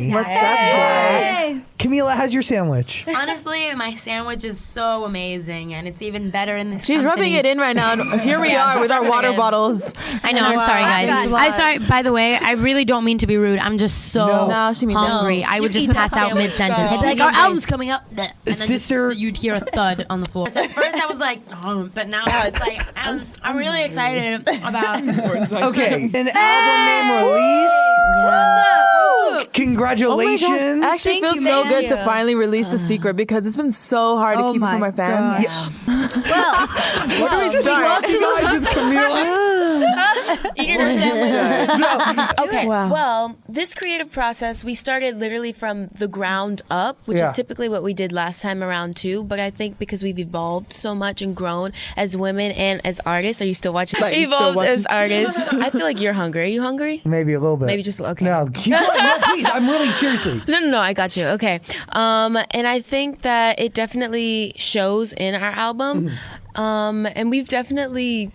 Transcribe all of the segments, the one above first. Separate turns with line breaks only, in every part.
What's up,
Camila, how's your sandwich?
Honestly, my sandwich is so amazing, and it's even better in this.
She's rubbing it in right now. And here we are with our water bottles.
I know. I'm sorry, guys. I'm sorry. By the way, I really don't mean to be rude. I'm just so hungry. I would just pass out mid sentence. It's like our album's coming up, and then
Sister,
you'd hear a thud on the floor. So at first, I was like, but now it's like I'm really excited about.
Okay, an album name released. Congratulations!
Oh my gosh. I actually feel so good to finally release The Secret because it's been so hard to keep it from my fans.
Yeah.
Well,
where do we start?
You guys with Camila.
Okay.
Wow.
Well, this creative process, we started literally from the ground up, which is typically what we did last time around too. But I think because we've evolved so much and grown as women and as artists, are you still watching? Evolved as artists. I feel like you're hungry. Are you hungry?
Maybe a little bit.
Maybe just okay.
No, no, please. I'm really seriously.
No, I got you. Okay. And I think that it definitely shows in our album. And we've definitely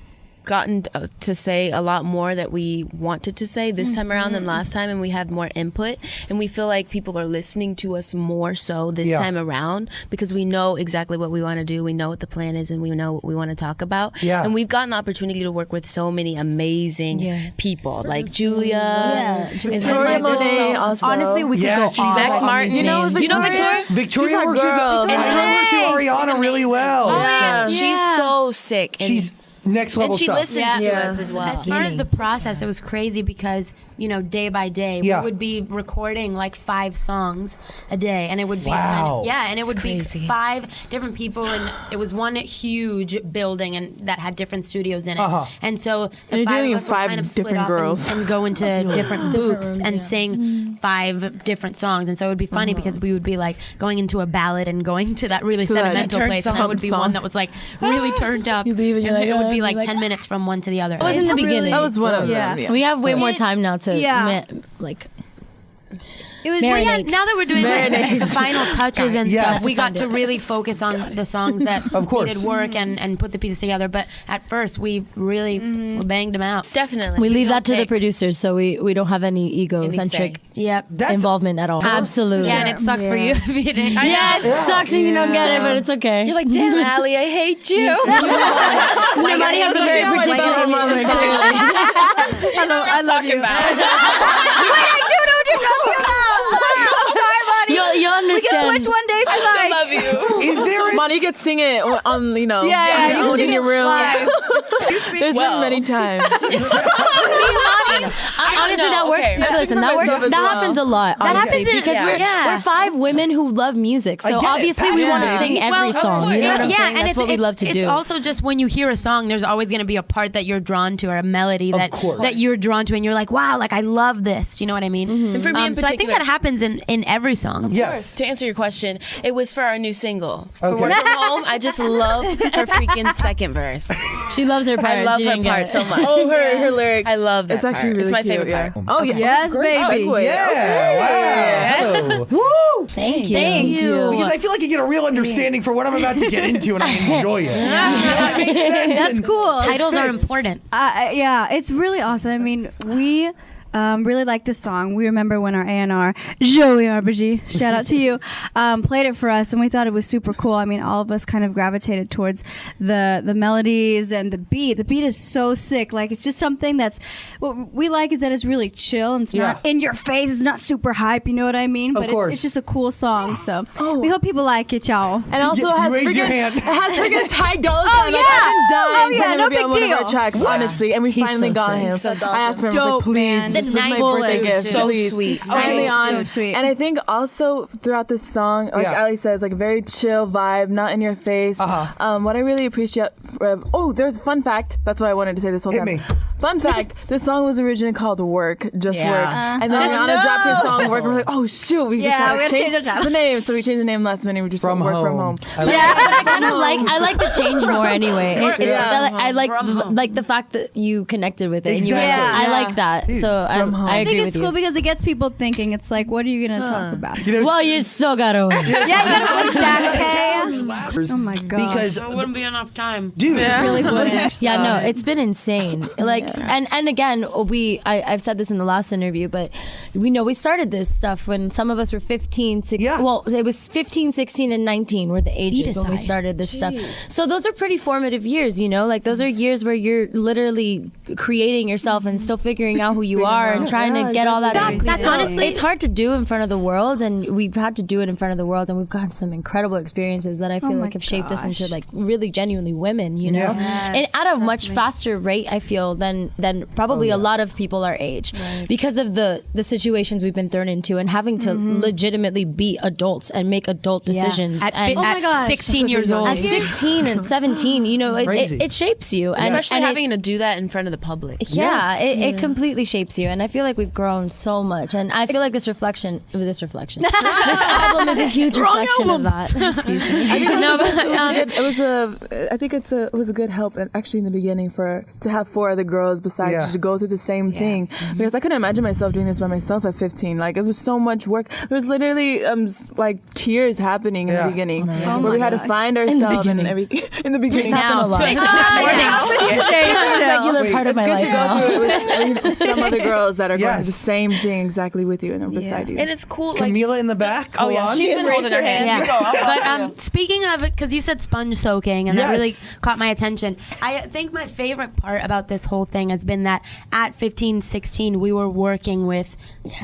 gotten to say a lot more that we wanted to say this time around than last time, and we have more input, and we feel like people are listening to us more so this time around because we know exactly what we want to do, we know what the plan is, and we know what we want to talk about. And we've gotten the opportunity to work with so many amazing people like Julia,
Victoria Monet.
honestly, we could go on.
Max Martin.
You know
Victoria?
Victoria
She's our
works
girl.
with Ariana really well.
She's so sick. And
She's next level
and she
stuff.
listens to us as well.
As far as the process, it was crazy because, day by day, we would be recording like 5 songs a day. And it would be and it would be 5 different people. And it was one huge building and that had different studios in it. And so the 5 of us would kind of split off and go into different booths and sing 5 different songs. And so it would be funny because we would be like going into a ballad and going to that really sentimental place. And that would be one that was really turned up.
You leave and you're
and
like,
it would be like 10 minutes from one to the other.
It was in the beginning.
That was one of them. Yeah.
We have way more time now to
It was now that we're doing the final touches and stuff, we got to really focus on the songs that needed work and put the pieces together. But at first, we really banged them out.
Definitely.
We leave that to the producers, so we don't have any egocentric involvement at all. Absolutely.
Yeah, and it sucks for you if you didn't.
It sucks and you don't get it, but it's okay.
You're like, damn, Allie, I hate you.
Nobody has a very particular moment.
Hello, I love you.
You'll understand.
We can switch one day for
I love you.
Is there a
Monty, you could sing it on, you own in your room. There's been many times.
Honestly, that works. Listen, that works. That happens a lot.
That
honestly,
happens
because we're 5 women who love music. So obviously, we want to sing every song. You know what I'm saying? That's what we love to do.
It's also just when you hear a song, there's always going to be a part that you're drawn to or a melody that you're drawn to, and you're like, wow, like I love this. Do you know what I mean?
And for me in
so I think that happens in every song.
Yes.
To answer your question, it was for our new single. For Work From Home, I just love her freaking second verse.
She loves her part.
I love her part so much.
Oh, her lyrics.
I love that
It's actually
part.
really
It's my
cute,
favorite part.
Oh, yeah.
Yes, baby.
Segue.
Yeah. Wow. Woo.
Thank you.
Because I feel like you get a real understanding for what I'm about to get into, and I enjoy it. That makes sense.
That's cool.
Titles are important.
Yeah, it's really awesome. I mean, we really like this song. We remember when our A&R, Joey Arbaji, shout out to you, played it for us, and we thought it was super cool. I mean, all of us kind of gravitated towards the melodies and the beat. The beat is so sick. Like, it's just something that's, what we like is that it's really chill, and it's not in your face. It's not super hype, you know what I mean? But it's just a cool song, so we hope people like it, y'all.
And also has
raise your hand.
It has freaking Ty Dolla Sign. Like, I've been dying for him to be on one of our tracks, honestly. And we finally got him. I asked for him, I was like, please, this is my birthday gift.
So
please.
sweet.
Finally on.
So sweet.
And I think also throughout this song, like Ali says, like a very chill vibe, not in your face. What I really appreciate, there's a fun fact. That's what I wanted to say this whole time.
me.
Fun fact, this song was originally called Work, Just Work. And then Rihanna dropped her song Work, and we're like, oh shoot, we just gotta change the name. So we changed the name last minute, we just
From
Work
Home.
From Home.
I kind of like the change more anyway. I like the fact that you connected with it. And
Exactly.
I like that. So I
I
agree
think
with
it's
you.
cool because it gets people thinking. It's like, what are you going to talk about?
Well, you still gotta win.
Yeah, you gotta win that, okay? Oh my God.
Because
There wouldn't be enough time.
Dude,
really wouldn't.
Yeah, no, it's been insane. Like, and again, I've said this in the last interview, but we started this stuff when some of us were 15, 16.
Yeah.
Well, it was 15, 16, and 19 were the ages when we started this stuff. So those are pretty formative years, like those are years where you're literally creating yourself and still figuring out who you are and trying to get all that.
That's honestly,
it's hard to do in front of the world, and we've had to do it in front of the world, and we've gotten some incredible experiences that I feel like have shaped us into like really genuinely women, and at a much faster rate, I feel, than probably a lot of people our age, because of the situations we've been thrown into and having to legitimately be adults and make adult decisions.
At 16 years old.
At 16 and 17, it shapes you.
Especially
and
having to do that in front of the public.
It completely shapes you. And I feel like we've grown so much. And I feel like this album is a huge reflection of that. Excuse me.
I think it was a good help, actually, in the beginning to have 4 other girls besides you to go through the same thing, because I couldn't imagine myself doing this by myself at 15. Like, it was so much work. There was literally like tears happening in the beginning, where we had to find ourselves and everything. In the beginning,
now.
It's
a regular part of my life now.
Good to go through it with some other girls that are going through the same thing exactly with you and they're beside you.
And it's cool.
Camila in the back. Hold on.
She's been holding her hand.
Yeah. But speaking of it, because you said sponge soaking, and that really caught my attention. I think my favorite part about this whole thing has been that at 15, 16, we were working with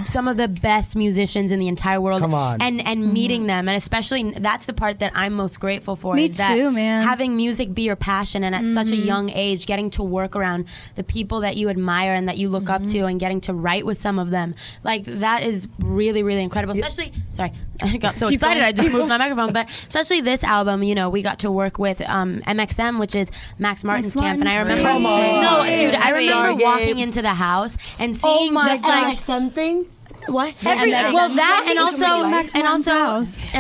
some of the best musicians in the entire world.
Come on.
And meeting them, and especially that's the part that I'm most grateful for.
Me
is that
too, man.
having music be your passion, and at such a young age, getting to work around the people that you admire and that you look up to, and getting to write with some of them, like that is really, really incredible. Especially, sorry, I got so excited I just moved my microphone. But especially this album, we got to work with MXM, which is Max Martin's camp, and I remember, I remember walking into the house and seeing just like
something.
What? And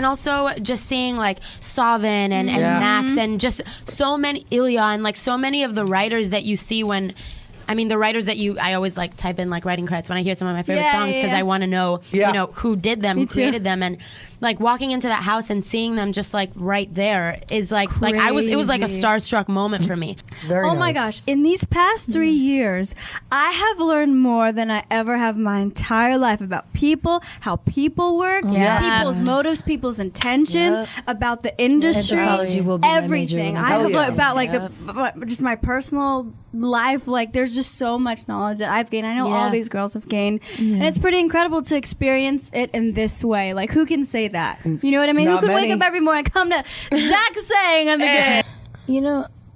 also just seeing like Savin and Max and just so many, Ilya, and like so many of the writers that you see when. The writers that I always like type in like writing credits when I hear some of my favorite songs, because I want to know, who did them, who created them, and like walking into that house and seeing them just like right there is like it was like a starstruck moment for me.
Oh my gosh. In these past 3 years, I have learned more than I ever have my entire life about people, how people work, people's motives, people's intentions, about the industry, everything. I have learned about like just my personal life. Like there's just so much knowledge that I've gained. I know all these girls have gained, and it's pretty incredible to experience it in this way. Like, who can say that? You know what I mean? Who could wake up every morning and come to Zach saying I'm the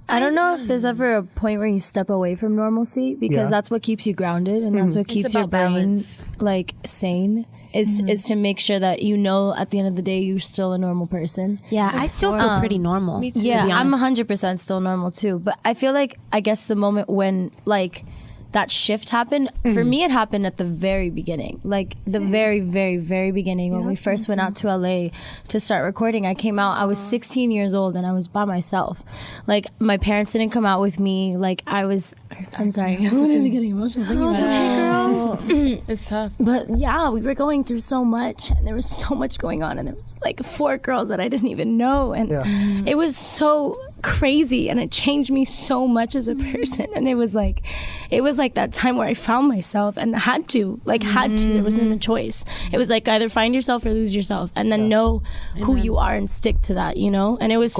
I don't know if there's ever a point where you step away from normalcy, because that's what keeps you grounded, and that's what keeps your brain like sane. Is to make sure that at the end of the day you're still a normal person.
Yeah, I still feel pretty normal.
Me too, yeah, I'm 100% still normal too. But I feel like, I guess the moment when like that shift happened, for me it happened at the very beginning, like the very, very, very beginning, when we first went out to LA to start recording. I came out, I was 16 years old, and I was by myself. Like, my parents didn't come out with me. Like, I'm sorry, I'm literally getting emotional thinking about it.
It's tough.
But yeah, we were going through so much, and there was so much going on, and there was like 4 girls that I didn't even know, and it was so crazy, and it changed me so much as a person. And it was like that time where I found myself and had to. There wasn't a choice. It was like either find yourself or lose yourself, and then know who you are and stick to that, And it was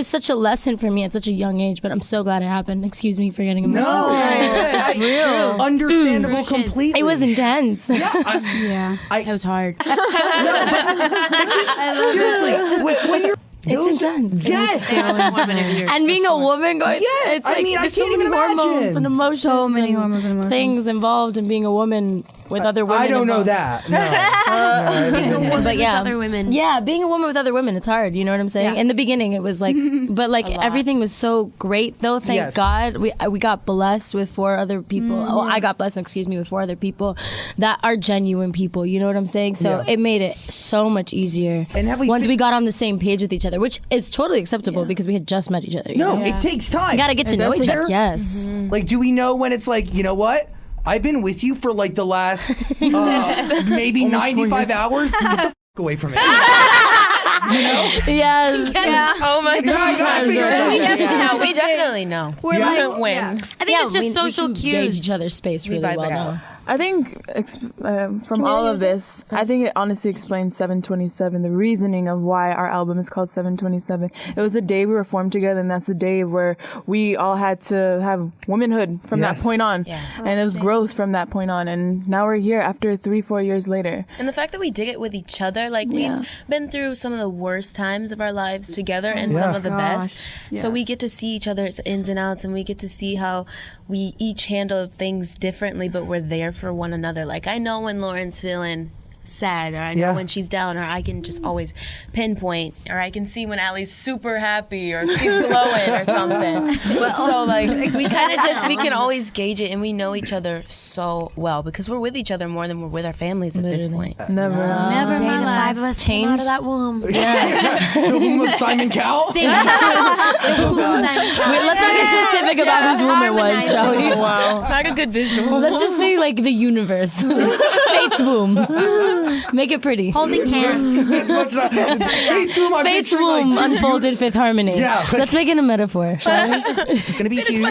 such a lesson for me at such a young age, but I'm so glad it happened. Excuse me for getting emotional.
No, real. Understandable completely.
It was intense.
It was hard.
Seriously, when you're
it's intense.
Yes.
And being a woman going, it's like, there's so many hormones and emotions.
So many hormones and emotions.
Things involved in being a woman with other women.
I don't know that. No.
Being a woman with other women.
Yeah, being a woman with other women, it's hard. You know what I'm saying? In the beginning, it was like, but like everything was so great though. Thank God. We got blessed with 4 other people. I got blessed, with 4 other people that are genuine people. You know what I'm saying? So it made it so much easier. And once we got on the same page with each other, which is totally acceptable because we had just met each other.
It takes time.
You gotta get to know each other. Yes.
Like, do we know when it's like, you know what? I've been with you for like the last maybe 95 hours. Get the away from it.
Yes.
Yeah.
Oh my
You know, I gotta figure it out.
No, we definitely know.
We're
Yeah.
like,
Win.
yeah.
I think it's just social
we can gauge
cues.
each other's space really
vibe
well
it out.
now.
I think from all of this, I think it honestly explains 727, the reasoning of why our album is called 727. It was the day we were formed together, and that's the day where we all had to have womanhood from that
Yes.
point on.
Yeah.
And it was growth from that point on. And now we're here after 3-4 years later.
And the fact that we did it with each other, like we've been through some of the worst times of our lives together and some of the best. So we get to see each other's ins and outs, and we get to see how we each handle things differently, but we're there for one another. Like I know when Lauren's feeling sad, or I know when she's down, or I can just always pinpoint, or I can see when Allie's super happy or she's glowing or something. So like we kind of just, we can always gauge it, and we know each other so well because we're with each other more than we're with our families at this point.
Never.
Never in my life.
Five of us came out of that womb.
The womb of Simon Cowell?
Wait, let's not get specific about whose womb it was, shall we?
Wow.
Not a good visual.
Let's just say like the universe. Fate's womb. Make it pretty.
Holding hands.
As much as Fate's womb, I'm
Fate's
picturing,
womb
like, two
unfolded Fifth Harmony.
Yeah.
Let's make it a metaphor, shall we?
gonna be huge.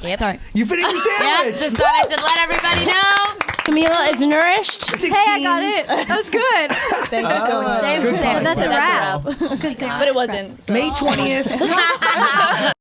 Yep. Sorry.
You finished your
Yeah,
sandwich.
just thought I should let everybody know.
Camila is nourished.
16.
Hey, I got it. That was good.
Thank you so much.
But that's a wrap.
But it wasn't.
May 20th.